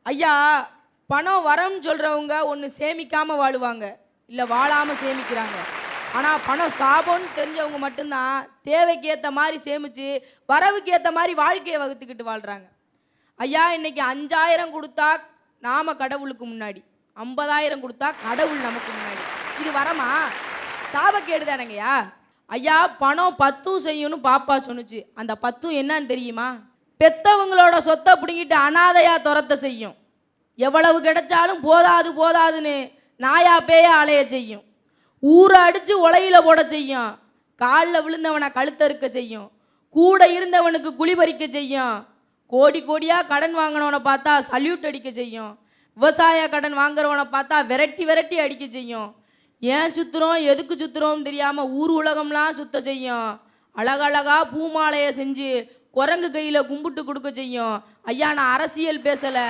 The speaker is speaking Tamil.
ஐயா, பணம் வரம்னு சொல்றவங்க ஒன்று சேமிக்காம வாழுவாங்க, இல்லை வாழாம சேமிக்கிறாங்க. ஆனால் பணம் சாபம்னு தெரிஞ்சவங்க மட்டும்தான் தேவைக்கு ஏற்ற மாதிரி சேமிச்சு வரவுக்கு ஏற்ற மாதிரி வாழ்க்கையை வகுத்துக்கிட்டு வாழ்கிறாங்க. ஐயா, இன்னைக்கு 5000 கொடுத்தா நாம கடவுளுக்கு முன்னாடி, 50,000 கொடுத்தா கடவுள் நமக்கு முன்னாடி. இது வரமா? சாபக்கேடு தானங்கய்யா. ஐயா, பணம் 10 செய்யும்னு பாப்பா சொன்னுச்சு. அந்த 10 என்னன்னு தெரியுமா? பெத்தவங்களோட சொத்தை பிடிங்கிட்டு அனாதையா துரத்த செய்யும். எவ்வளவு கிடைச்சாலும் போதாது போதாதுன்னு நாயா பேய அலைய செய்யும். ஊரை அடித்து உலையில போட செய்யும். காலில் விழுந்தவனை கழுத்தறுக்க செய்யும். கூட இருந்தவனுக்கு குழி பறிக்க செய்யும். கோடி கோடியாக கடன் வாங்கினவனை பார்த்தா சல்யூட் அடிக்க செய்யும். விவசாய கடன் வாங்குறவனை பார்த்தா விரட்டி விரட்டி அடிக்க செய்யும். ஏன் சுற்றுறோம் எதுக்கு சுற்றுறோம்னு தெரியாமல் ஊர் உலகம்லாம் சுத்த செய்யும். அழகழகா பூமாலையை செஞ்சு குரங்கு கையில் கும்பிட்டு கொடுக்க செய்யும். ஐயா, நான் அரசியல் பேசலை.